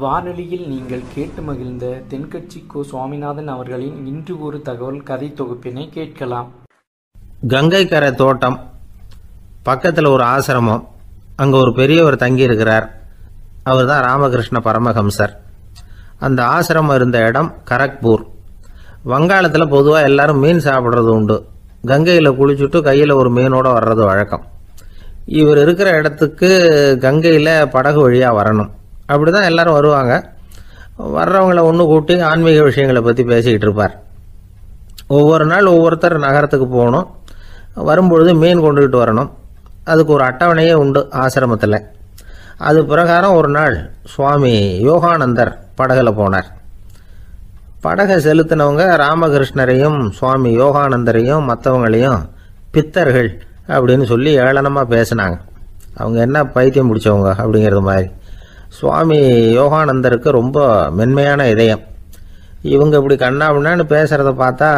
வானொலியில் நீங்கள் கேட்டு மகிழ்ந்த தென்கட்சி கோ. சுவாமிநாதன் அவர்களின் இன்று ஒரு தகவல் கதை தொகுப்பினை கேட்கலாம். கங்கை கரை தோட்டம் பக்கத்தில் ஒரு ஆசிரமம். அங்கே ஒரு பெரியவர் தங்கியிருக்கிறார். அவர் தான் ராமகிருஷ்ண பரமஹம்சர். அந்த ஆசிரமம் இருந்த இடம் கரக்பூர். வங்காளத்தில் பொதுவாக எல்லாரும் மீன் சாப்பிட்றது உண்டு. கங்கையில் குளிச்சுட்டு கையில் ஒரு மீனோடு வர்றது வழக்கம். இவர் இருக்கிற இடத்துக்கு கங்கையில் படகு வழியாக வரணும். அப்படி தான் எல்லோரும் வருவாங்க. வர்றவங்களை ஒன்று கூட்டி ஆன்மீக விஷயங்களை பற்றி பேசிக்கிட்டு இருப்பார். ஒவ்வொரு நாள் ஒவ்வொருத்தர் நகரத்துக்கு போகணும். வரும்பொழுது மீன் கொண்டுகிட்டு வரணும். அதுக்கு ஒரு அட்டவணையே உண்டு ஆசிரமத்தில். அது பிரகாரம் ஒரு நாள் சுவாமி யோகானந்தர் படகுல போனார். படகை செலுத்தினவங்க ராமகிருஷ்ணரையும் சுவாமி யோகானந்தரையும் மற்றவங்களையும் பித்தர்கள் அப்படின்னு சொல்லி ஏளனமாக பேசினாங்க. அவங்க என்ன பைத்தியம் பிடிச்சவங்க அப்படிங்கிறது மாதிரி. சுவாமி யோகானந்தருக்கு ரொம்ப மென்மையான இதயம். இவங்க இப்படி கண்ணாபின்னான்னு பேசுகிறத பார்த்தா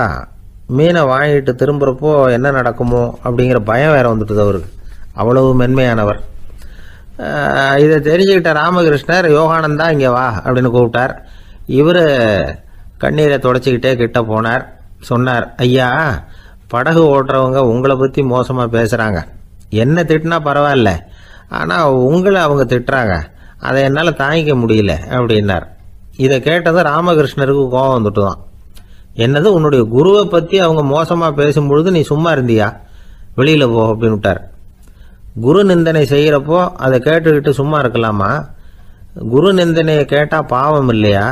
மீனை வாங்கிட்டு திரும்புகிறப்போ என்ன நடக்குமோ அப்படிங்கிற பயம் வேறு வந்துட்டுது அவருக்கு. அவ்வளவு மென்மையானவர். இதை தெரிஞ்சுக்கிட்ட ராமகிருஷ்ணர் யோகானந்தா இங்கே வா அப்படின்னு கூப்பிட்டார். இவர் கண்ணீரை தொடச்சிக்கிட்டே கிட்ட போனார். சொன்னார், ஐயா, படகு ஓட்டுறவங்க உங்களை பற்றி மோசமாக பேசுகிறாங்க. என்ன திட்டினா பரவாயில்ல, ஆனால் உங்களை அவங்க திட்டுறாங்க. அதை என்னால் தாங்கிக்க முடியல அப்படின்னார். இதை கேட்டதும் ராமகிருஷ்ணருக்கு கோபம் வந்துட்டு தான். என்னது, உன்னுடைய குருவை பற்றி அவங்க மோசமாக பேசும்பொழுது நீ சும்மா இருந்தியா? வெளியில் போ அப்படின்னு விட்டார். குரு நிந்தனை செய்கிறப்போ அதை கேட்டுக்கிட்டு சும்மா இருக்கலாமா? குரு நிந்தனையை கேட்டால் பாவம் இல்லையா?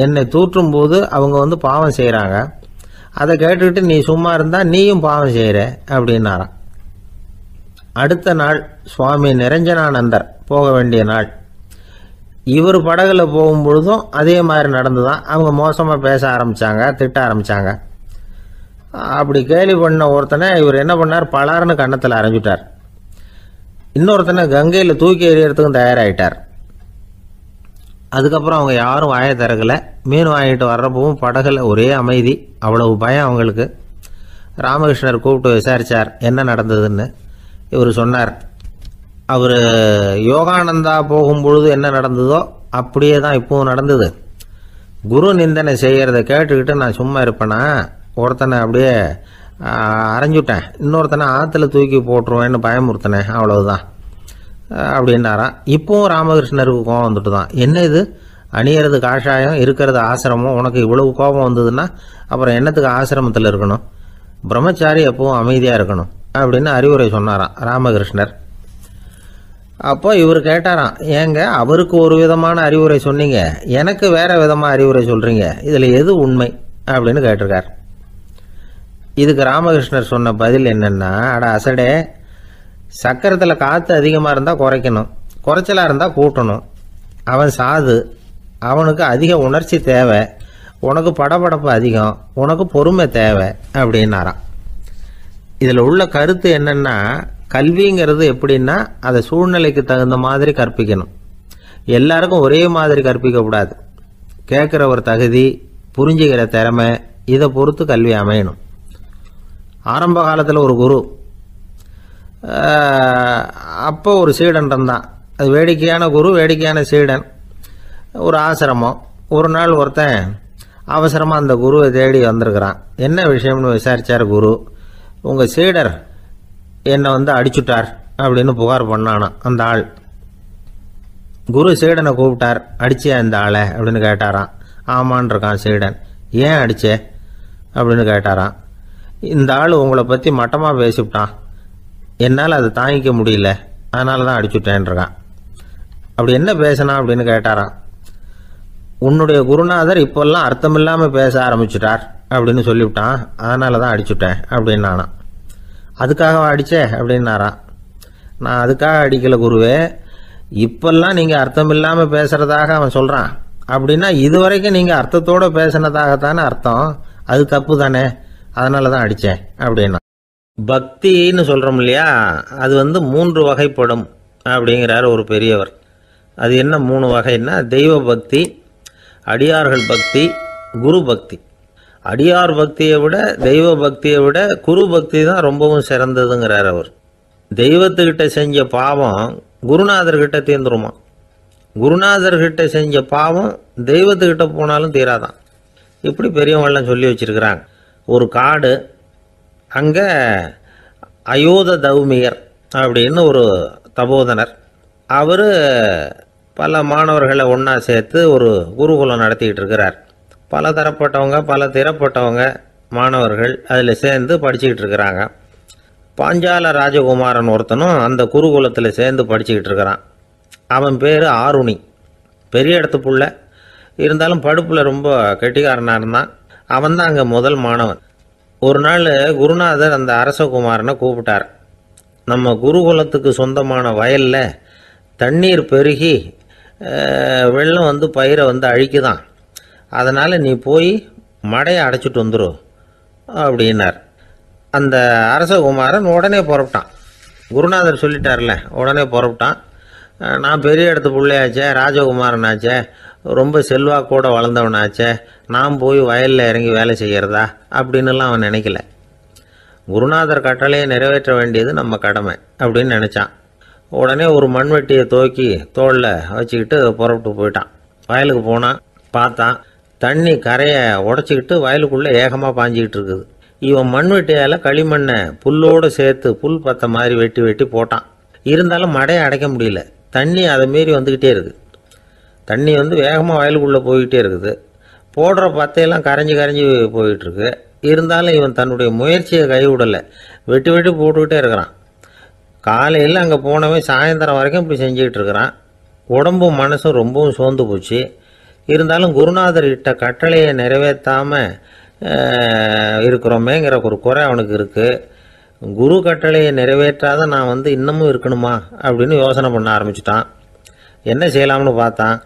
என்னை தூற்றும் போது அவங்க பாவம் செய்கிறாங்க. அதை கேட்டுக்கிட்டு நீ சும்மா இருந்தால் நீயும் பாவம் செய்கிற அப்படின்னாராம். அடுத்த நாள் சுவாமி நிரஞ்சனானந்தர் போக வேண்டிய நாள். இவர் படகுல போகும்பொழுதும் அதே மாதிரி நடந்துதான். அவங்க மோசமாக பேச ஆரம்பித்தாங்க, திட்ட ஆரம்பித்தாங்க. அப்படி கேலி பண்ண ஒருத்தனை இவர் என்ன பண்ணார், பலார்னு கன்னத்தில் அரைஞ்சிட்டார். இன்னொருத்தனை கங்கையில் தூக்கி எறியறதுக்கும் தயாராகிட்டார். அதுக்கப்புறம் அவங்க யாரும் வாயை திறக்கலை. மீன் வாங்கிட்டு வர்றப்பவும் படகுல ஒரே அமைதி. அவ்வளவு பயம் அவங்களுக்கு. ராமகிருஷ்ணர் கூப்பிட்டு விசாரித்தார் என்ன நடந்ததுன்னு. இவர் சொன்னார், அவர் யோகானந்தா போகும்பொழுது என்ன நடந்ததோ அப்படியே தான் இப்பவும் நடந்தது. குரு நிந்தனை செய்கிறத கேட்டுக்கிட்டு நான் சும்மா இருப்பேனா? ஒருத்தனை அப்படியே அரைஞ்சுட்டேன், இன்னொருத்தனை ஆற்றுல தூக்கி போட்டுருவேன்னு பயமுறுத்தினேன், அவ்வளவுதான் அப்படின்னாராம். இப்பவும் ராமகிருஷ்ணருக்கு கோபம் வந்துட்டு தான். என்ன இது, அணியறது காஷாயம், இருக்கிறது ஆசிரமம், உனக்கு இவ்வளவு கோபம் வந்ததுன்னா அப்புறம் என்னத்துக்கு ஆசிரமத்தில் இருக்கணும்? பிரம்மச்சாரி எப்பவும் அமைதியாக இருக்கணும் அப்படின்னு அறிவுரை சொன்னாராம் ராமகிருஷ்ணர். அப்போ இவர் கேட்டாராம், ஏங்க அவருக்கு ஒரு விதமான அறிவுரை சொன்னீங்க, எனக்கு வேற விதமாக அறிவுரை சொல்கிறீங்க, இதில் எது உண்மை அப்படின்னு கேட்டிருக்கார். இதுக்கு ராமகிருஷ்ணர் சொன்ன பதில் என்னென்னா, அட அசடே, சக்கரத்தில் காற்று அதிகமாக இருந்தால் குறைக்கணும், குறைச்சலாக இருந்தால் கூட்டணும். அவன் சாது, அவனுக்கு அதிக உணர்ச்சி தேவை, உனக்கு படபடப்பு அதிகம், உனக்கு பொறுமை தேவை அப்படின்னாராம். இதில் உள்ள கருத்து என்னென்னா, கல்விங்கிறது எப்படின்னா அதை சூழ்நிலைக்கு தகுந்த மாதிரி கற்பிக்கணும். எல்லாருக்கும் ஒரே மாதிரி கற்பிக்கக்கூடாது. கேட்குற ஒரு தகுதி, புரிஞ்சுக்கிற திறமை, இதை பொறுத்து கல்வி அமையணும். ஆரம்ப காலத்தில் ஒரு குரு, அப்போ ஒரு சீடன் இருந்தான். அது வேடிக்கையான குரு, வேடிக்கையான சீடன். ஒரு ஆசிரமம். ஒரு நாள் ஒருத்தன் அவசரமாக அந்த குருவை தேடி வந்திருக்கிறான். என்ன விஷயம்னு விசாரித்தார் குரு. உங்கள் சீடர் என்னை அடிச்சுட்டார் அப்படின்னு புகார் பண்ணானா அந்த ஆள். குரு சீடனை கூப்பிட்டார். அடிச்சியா இந்த ஆளை அப்படின்னு கேட்டாராம். ஆமான் இருக்கான் சீடன். ஏன் அடிச்சே அப்படின்னு கேட்டாராம். இந்த ஆள் உங்களை பற்றி மட்டமாக பேசிவிட்டான், என்னால் அதை தாங்கிக்க முடியல, அதனால தான் அடிச்சுட்டேன்ருக்கான். அப்படி என்ன பேசினா அப்படின்னு கேட்டாராம். உன்னுடைய குருநாதர் இப்போல்லாம் அர்த்தமில்லாமல் பேச ஆரம்பிச்சுட்டார் அப்படின்னு சொல்லிவிட்டான், அதனால தான் அடிச்சுட்டேன் அப்படின்னானா. அதுக்காக அடித்தே அப்படின்னாராம். நான் அதுக்காக அடிக்கலை குருவே, இப்பெல்லாம் நீங்கள் அர்த்தம் இல்லாமல் பேசுகிறதாக அவன் சொல்கிறான், அப்படின்னா இதுவரைக்கும் நீங்கள் அர்த்தத்தோடு பேசினதாகத்தானே அர்த்தம், அது தப்பு தானே, அதனால தான் அடித்தேன் அப்படின்னா. பக்தின்னு சொல்கிறோம் இல்லையா, அது 3 வகைப்படும் அப்படிங்கிறார் ஒரு பெரியவர். அது என்ன 3 வகைன்னா, தெய்வ பக்தி, அடியார்கள் பக்தி, குரு பக்தி. அடியார் பக்தியை விட தெய்வ பக்தியை விட குரு பக்தி தான் ரொம்பவும் சிறந்ததுங்கிறார் அவர். தெய்வத்துக்கிட்ட செஞ்ச பாவம் குருநாதர்கிட்ட தீர்ந்துருமா. குருநாதர்கிட்ட செஞ்ச பாவம் தெய்வத்துக்கிட்ட போனாலும் தீராதான். இப்படி பெரியவங்களாம் சொல்லி வச்சிருக்கிறாங்க. ஒரு காடு, அங்கே அயோத தௌமியர் அப்படின்னு ஒரு தபோதனர், அவர் பல மாணவர்களை ஒன்றா சேர்த்து ஒரு குருகுலம் நடத்திக்கிட்டு இருக்கிறார். பல தரப்பட்டவங்க பல திறப்பட்டவங்க மாணவர்கள் அதில் சேர்ந்து படிச்சுக்கிட்டு இருக்கிறாங்க. பாஞ்சால ராஜகுமாரன் ஒருத்தனும் அந்த குருகுலத்தில் சேர்ந்து படிச்சுக்கிட்டு இருக்கிறான். அவன் பேர் ஆருணி. பெரிய இடத்து புள்ள, இருந்தாலும் படுப்பில் ரொம்ப கெட்டிக்காரனாக இருந்தான். அவன் தான் அங்கே முதல் மாணவன். ஒரு நாள் குருநாதர் அந்த அரசகுமாரனை கூப்பிட்டார். நம்ம குருகுலத்துக்கு சொந்தமான வயலில் தண்ணீர் பெருகி வெள்ளம் வந்து பயிரை வந்து அழிக்குதான், அதனால் நீ போய் மடையை அடைச்சிட்டு வந்துரு அப்படின்னார். அந்த அரசகுமாரன் உடனே புறப்பட்டான். குருநாதர் சொல்லிட்டார்ல, உடனே புறப்பட்டான். நான் பெரிய இடத்து பிள்ளையாச்சே, ராஜகுமாரனாச்சே, ரொம்ப செல்வாக்கூட வளர்ந்தவனாச்சே, நான் போய் வயலில் இறங்கி வேலை செய்கிறதா அப்படின்னுலாம் அவன் நினைக்கல. குருநாதர் கட்டளையை நிறைவேற்ற வேண்டியது நம்ம கடமை அப்படின்னு நினச்சான். உடனே ஒரு மண்வெட்டியை தூக்கி தோளில் வச்சுக்கிட்டு புறப்பட்டு போயிட்டான். வயலுக்கு போனான். பார்த்தான், தண்ணி கரையை உடச்சிக்கிட்டு வயலுக்குள்ளே ஏகமாக பாஞ்சிக்கிட்டு இருக்குது. இவன் மண்வெட்டியால் களிமண்ணை புல்லோடு சேர்த்து புல் பத்த மாதிரி வெட்டி வெட்டி போட்டான். இருந்தாலும் மடையை அடைக்க முடியல. தண்ணி அதை மீறி வந்துக்கிட்டே இருக்குது. தண்ணி வந்து வேகமாக வயலுக்குள்ளே போய்கிட்டே இருக்குது. போடுற பத்தையெல்லாம் கரைஞ்சி கரைஞ்சி போயிட்டுருக்கு. இருந்தாலும் இவன் தன்னுடைய முயற்சியை கைவிடலை. வெட்டி வெட்டி போட்டுக்கிட்டே இருக்கிறான். காலையில் அங்கே போனவன் சாயந்தரம் வரைக்கும் இப்படி செஞ்சுக்கிட்டு இருக்கிறான். உடம்பும் மனசும் ரொம்பவும் சோர்ந்து போச்சு. இருந்தாலும் குருநாதர் இட்ட கட்டளையை நிறைவேற்றாமல் இருக்கிறோமேங்கிற ஒரு குறை அவனுக்கு இருக்குது. குரு கட்டளையை நிறைவேற்றாத நான் வந்து இன்னமும் இருக்கணுமா அப்படின்னு யோசனை பண்ண ஆரம்பிச்சிட்டான். என்ன செய்யலாம்னு பார்த்தான்.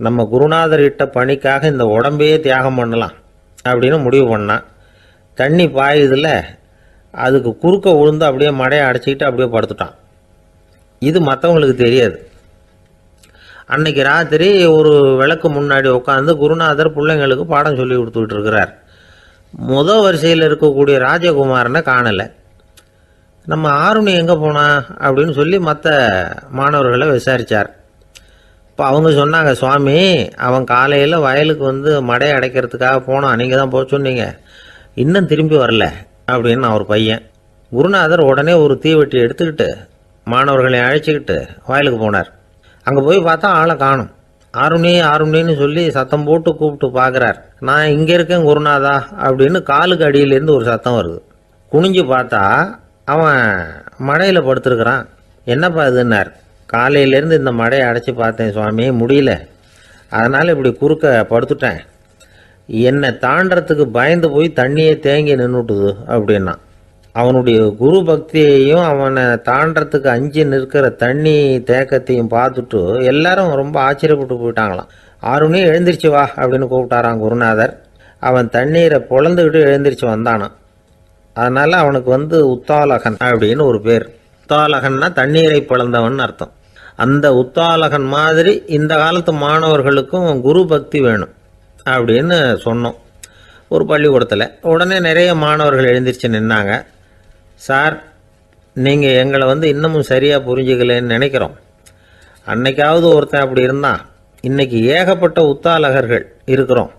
நம்ம குருநாதர் இட்ட பணிக்காக இந்த உடம்பையே தியாகம் பண்ணலாம் அப்படின்னு முடிவு பண்ணான். தண்ணி பாயுதில் அதுக்கு குறுக்க விழுந்து அப்படியே மடையை அடைச்சிக்கிட்டு அப்படியே படுத்துட்டான். இது மற்றவங்களுக்கு தெரியாது. அன்னைக்கு ராத்திரி ஒரு விளக்கு முன்னாடி உட்காந்து குருநாதர் பிள்ளைங்களுக்கு பாடம் சொல்லி கொடுத்துக்கிட்டு இருக்கிறார். முதல் வரிசையில் இருக்கக்கூடிய ராஜகுமாரனை காணலை. நம்ம ஆருணி எங்கே போனா அப்படின்னு சொல்லி மற்ற மாணவர்களை விசாரித்தார். இப்போ அவங்க சொன்னாங்க, சுவாமி அவன் காலையில் வயலுக்கு வந்து மடையை அடைக்கிறதுக்காக போனான், நீங்கள் தான் போக சொன்னீங்க, இன்னும் திரும்பி வரல அப்படின்னு அவர் பையன். குருநாதர் உடனே ஒரு தீவெட்டி எடுத்துக்கிட்டு மாணவர்களை அழைச்சிக்கிட்டு வயலுக்கு போனார். அங்கே போய் பார்த்தா ஆளை காணும். ஆருணி ஆருணின்னு சொல்லி சத்தம் போட்டு கூப்பிட்டு பார்க்குறார். நான் இங்கே இருக்கேன் குருநாதா அப்படின்னு காலுக்கு அடியிலேருந்து ஒரு சத்தம் வருது. குனிஞ்சு பார்த்தா அவன் மடையில் படுத்துருக்கிறான். என்னப்பா இதுன்னார். காலையிலேருந்து இந்த மடையை அடைச்சி பார்த்தேன் சுவாமி, முடியல, அதனால் இப்படி குறுக்க படுத்துட்டேன். என்னை தாண்டறதுக்கு பயந்து போய் தண்ணியே தேங்கி நின்றுட்டுது அப்படின்னா. அவனுடைய குரு பக்தியையும் அவனை தாண்டறதுக்கு அஞ்சு நிற்கிற தண்ணி தேக்கத்தையும் பார்த்துட்டு எல்லாரும் ரொம்ப ஆச்சரியப்பட்டு போயிட்டாங்களாம். ஆருணி எழுந்திரிச்சு வா அப்படின்னு கூப்பிட்டாரான் குருநாதர். அவன் தண்ணீரை பொழந்துக்கிட்டு எழுந்திரிச்சு வந்தானான். அதனால் அவனுக்கு வந்து உத்தாலகன் அப்படின்னு ஒரு பேர். உத்தாலகன்னா தண்ணீரை பிளந்தவன் அர்த்தம். அந்த உத்தாலகன் மாதிரி இந்த காலத்து மாணவர்களுக்கும் குரு பக்தி வேணும் அப்படின்னு சொன்னோம் ஒரு பள்ளிக்கூடத்தில். உடனே நிறைய மாணவர்கள் எழுந்திரிச்சு நின்னாங்க. சார், நீங்கள் எங்களை வந்து இன்னமும் சரியாக புரிஞ்சுக்கலன்னு நினைக்கிறோம். அன்னைக்காவது ஒருத்தன் அப்படி இருந்தான், இன்னைக்கு ஏகப்பட்ட உத்தாலகர்கள் இருக்கிறோம்.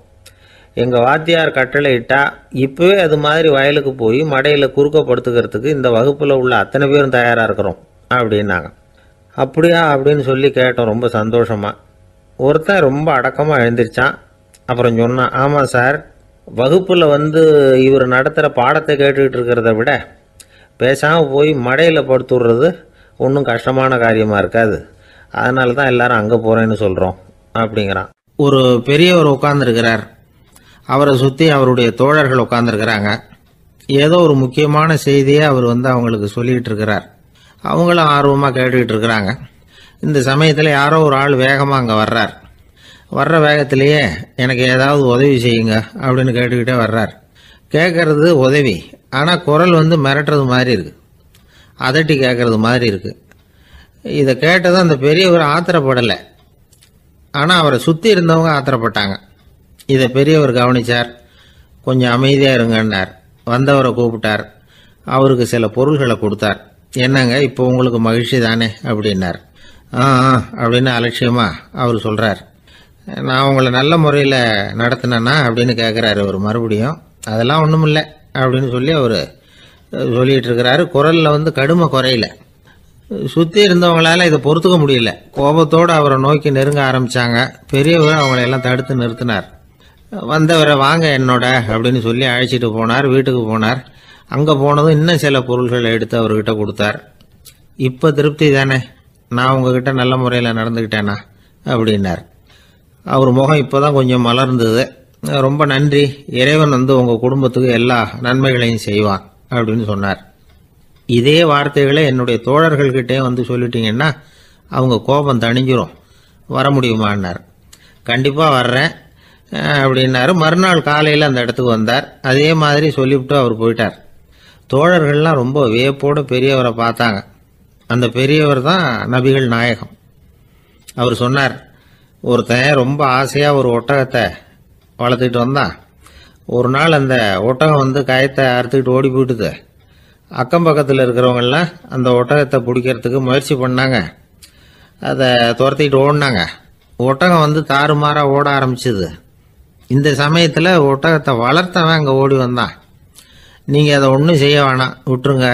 எங்கள் வாத்தியார் கட்டளை இட்டால் இப்போவே அது மாதிரி வயலுக்கு போய் மடையில் குறுக்கப்படுத்துக்கிறதுக்கு இந்த வகுப்பில் உள்ள அத்தனை பேரும் தயாராக இருக்கிறோம் அப்படின்னாங்க. அப்படியா அப்படின்னு சொல்லி கேட்டோம் ரொம்ப சந்தோஷமாக. ஒருத்தன் ரொம்ப அடக்கமாக எழுந்திரிச்சான். அப்புறம் சொன்னான், ஆமாம் சார், வகுப்பில் வந்து இவர் நடத்துகிற பாடத்தை கேட்டுக்கிட்டு இருக்கிறத விட பேசாமல் போய் மடையில் படுத்துடுறது ஒன்றும் கஷ்டமான காரியமாக இருக்காது, அதனால தான் எல்லாரும் அங்கே போகிறேன்னு சொல்கிறோம் அப்படிங்கிறான். ஒரு பெரியவர் உட்கார்ந்துருக்கிறார். அவரை சுற்றி அவருடைய தோழர்கள் உட்காந்துருக்கிறாங்க. ஏதோ ஒரு முக்கியமான செய்தியை அவர் வந்து அவங்களுக்கு சொல்லிகிட்டு இருக்கிறார். அவங்களும் ஆர்வமாக கேட்டுக்கிட்டு இருக்கிறாங்க. இந்த சமயத்தில் யாரோ ஒரு ஆள் வேகமாக அங்கே வர்றார். வர்ற வேகத்திலேயே எனக்கு ஏதாவது உதவி செய்யுங்க அப்படின்னு கேட்டுக்கிட்டே வர்றார். கேட்கறது உதவி, ஆனால் குரல் வந்து மிரட்டுறது மாதிரி இருக்குது, அதட்டி கேட்கறது மாதிரி இருக்குது. இதை கேட்டதும் அந்த பெரியவர் ஆத்திரப்படலை, ஆனால் அவரை சுற்றி இருந்தவங்க ஆத்திரப்பட்டாங்க. இதை பெரியவர் கவனித்தார். கொஞ்சம் அமைதியாக இருங்கன்னார். வந்தவரை கூப்பிட்டார். அவருக்கு சில பொருள்களை கொடுத்தார். என்னங்க இப்போ உங்களுக்கு மகிழ்ச்சி தானே அப்படின்னார். ஆ அப்படின்னு அலட்சியமா அவர் சொல்றார். நான் உங்களை நல்ல முறையில் நடத்தினேன்னா அப்படின்னு கேட்குறாரு அவர் மறுபடியும். அதெல்லாம் ஒன்றும் இல்லை அப்படின்னு சொல்லி அவர் சொல்லிட்டு இருக்கிறாரு. குரலில் கடுமை குறையில. சுற்றி இருந்தவங்களால இதை பொறுத்துக்க முடியல. கோபத்தோடு அவரை நோக்கி நெருங்க ஆரம்பித்தாங்க. பெரியவர் அவங்களையெல்லாம் தடுத்து நிறுத்தினார். வந்தவரை வாங்க என்னோட அப்படின்னு சொல்லி அழைச்சிட்டு போனார். வீட்டுக்கு போனார். அங்கே போனதும் இன்னும் சில பொருள்களை எடுத்து அவர்கிட்ட கொடுத்தார். இப்போ திருப்தி தானே, நான் உங்ககிட்ட நல்ல முறையில் நடந்துக்கிட்டேனா அப்படின்னார். அவர் முகம் இப்போ தான் கொஞ்சம் மலர்ந்தது. ரொம்ப நன்றி, இறைவன் உங்கள் குடும்பத்துக்கு எல்லா நன்மைகளையும் செய்வான் அப்படின்னு சொன்னார். இதே வார்த்தைகளை என்னுடைய தோழர்கள்கிட்டே சொல்லிட்டீங்கன்னா அவங்க கோபம் தணிஞ்சிரும், வர முடியுமான்னார். கண்டிப்பாக வர்றேன் அப்படின்னாரு. மறுநாள் காலையில் அந்த இடத்துக்கு வந்தார். அதே மாதிரி சொல்லிவிட்டு அவர் போயிட்டார். தோழர்கள்லாம் ரொம்ப வியப்போடு பெரியவரை பார்த்தாங்க. அந்த பெரியவர் தான் நபிகள் நாயகம். அவர் சொன்னார், ஒருத்தன் ரொம்ப ஆசையாக ஒரு ஒட்டகத்தை வளர்த்துக்கிட்டு வந்தான். ஒரு நாள் அந்த ஒட்டகம் கயத்தை அறுத்துக்கிட்டு ஓடி போயிட்டுது. அக்கம் பக்கத்தில் இருக்கிறவங்கெல்லாம் அந்த ஒட்டகத்தை பிடிக்கிறதுக்கு முயற்சி பண்ணாங்க. அதை துரத்திக்கிட்டு ஓடினாங்க. ஒட்டகம் தாறுமாறாக ஓட ஆரம்பிச்சுது. இந்த சமயத்தில் ஒட்டகத்தை வளர்த்தவன் அங்கே ஓடி வந்தான். நீங்கள் அதை ஒன்றும் செய்ய வேணாம், விட்டுருங்க.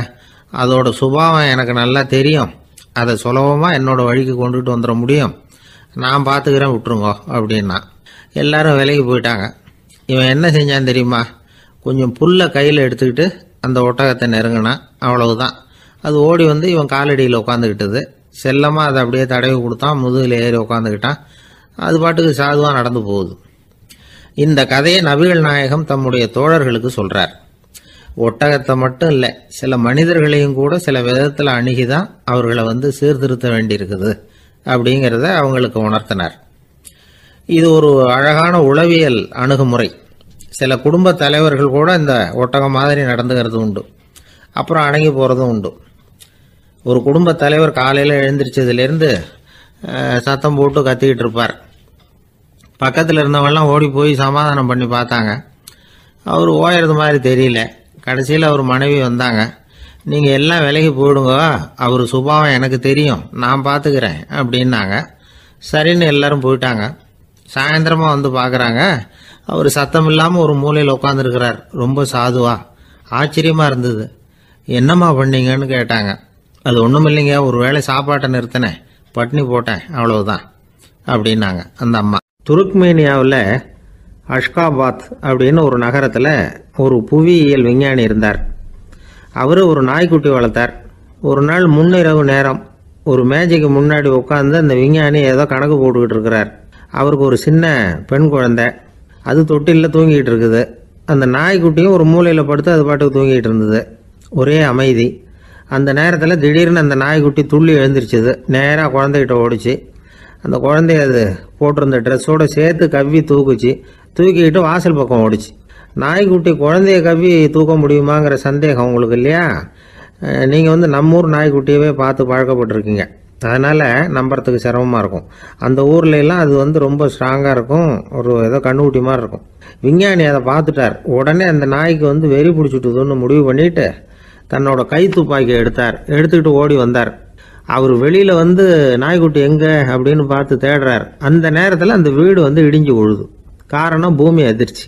அதோட சுபாவம் எனக்கு நல்லா தெரியும். அதை சுலபமாக என்னோட வழிக்கு கொண்டுட்டு வந்துட முடியும். நான் பார்த்துக்கிறேன், விட்டுருங்கோ அப்படின்னா. எல்லாரும் விலைக்கு போயிட்டாங்க. இவன் என்ன செஞ்சான் தெரியுமா? கொஞ்சம் புல்லை கையில் எடுத்துக்கிட்டு அந்த ஒட்டகத்தை நெருங்கினான். அவ்வளவுதான். அது ஓடி இவன் காலடியில் உட்காந்துக்கிட்டது. செல்லமாக அதை அப்படியே தடவி கொடுத்தான். முதுகில் ஏறி உட்காந்துக்கிட்டான். அது பாட்டுக்கு சாதுவாக நடந்து போகுது. இந்த கதையை நபிகள் நாயகம் தம்முடைய தோழர்களுக்கு சொல்றார். ஒட்டகத்தை மட்டும் இல்லை, சில மனிதர்களையும் கூட சில விதத்தில் அணுகிதான் அவர்களை சீர்திருத்த வேண்டியிருக்குது அப்படிங்கிறத அவங்களுக்கு உணர்த்தினார். இது ஒரு அழகான உளவியல் அணுகுமுறை. சில குடும்ப தலைவர்கள் கூட இந்த ஒட்டகம் மாதிரி நடந்துகிறது உண்டு. அப்புறம் அடங்கி போகிறதும் உண்டு. ஒரு குடும்ப தலைவர் காலையில் எழுந்திரிச்சதுலேருந்து சத்தம் போட்டு கத்திக்கிட்டு இருப்பார். பக்கத்தில் இருந்தவங்கெல்லாம் ஓடி போய் சமாதானம் பண்ணி பார்த்தாங்க. அவர் ஓயறது மாதிரி தெரியல. கடைசியில் அவர் மனைவி வந்தாங்க. நீங்கள் எல்லாம் விலகி போயிடுங்க, அவர் சுபாவம் எனக்கு தெரியும், நான் பார்த்துக்கிறேன் அப்படின்னாங்க. சரின்னு எல்லாரும் போயிட்டாங்க. சாயந்தரமாக பார்க்குறாங்க, அவர் சத்தம் இல்லாமல் ஒரு மூலையில் உட்காந்துருக்கிறார். ரொம்ப சாதுவா. ஆச்சரியமாக இருந்தது. என்னம்மா பண்ணீங்கன்னு கேட்டாங்க. அது ஒன்றும் இல்லைங்க, ஒரு வேளை சாப்பாட்டை நிறுத்தினேன், பட்னி போட்டேன், அவ்வளவுதான் அப்படின்னாங்க அந்த அம்மா. துருக்மேனியாவில் அஷ்காபாத் அப்படின்னு ஒரு நகரத்தில் ஒரு புவியியல் விஞ்ஞானி இருந்தார். அவர் ஒரு நாய்க்குட்டி வளர்த்தார். ஒரு நாள் முன்னிரவு நேரம் ஒரு மேஜைக்கு முன்னாடி உட்காந்து அந்த விஞ்ஞானி ஏதோ கணக்கு போட்டுக்கிட்டு இருக்கிறார். அவருக்கு ஒரு சின்ன பெண் குழந்தை, அது தொட்டிலில் தூங்கிட்டு இருக்குது. அந்த நாய்க்குட்டியும் ஒரு மூலையில் படுத்து அது பாட்டுக்கு தூங்கிட்டு இருந்தது. ஒரே அமைதி. அந்த நேரத்தில் திடீர்னு அந்த நாய்க்குட்டி துள்ளி எழுந்திரிச்சிது. நேராக குழந்தைகிட்ட ஓடிச்சு. அந்த குழந்தைய அது போட்டிருந்த ட்ரெஸ்ஸோடு சேர்த்து கவ்வி தூக்குச்சு. தூக்கிக்கிட்டு வாசல் பக்கம் ஓடிச்சு. நாய்க்குட்டி குழந்தைய கவ்வி தூக்க முடியுமாங்கிற சந்தேகம் உங்களுக்கு இல்லையா? நீங்கள் நம்ம ஊர் நாய்க்குட்டியவே பார்த்து பழக்கப்பட்டிருக்கீங்க. அதனால் நம்புறதுக்கு சிரமமாக இருக்கும். அந்த ஊர்லெலாம் அது ரொம்ப ஸ்ட்ராங்காக இருக்கும். ஒரு ஏதோ கண்ணுக்குட்டி மாதிரி இருக்கும். விஞ்ஞானி அதை பார்த்துட்டார். உடனே அந்த நாய்க்கு வெறி பிடிச்சிட்டுதுன்னு முடிவு பண்ணிட்டு தன்னோட கை துப்பாக்கி எடுத்துக்கிட்டு ஓடி வந்தார். அவர் வெளியில் நாய்க்குட்டி எங்கே அப்படின்னு பார்த்து தேடுறார். அந்த நேரத்தில் அந்த வீடு இடிஞ்சு விழுது. காரணம் பூமி அதிர்ச்சி.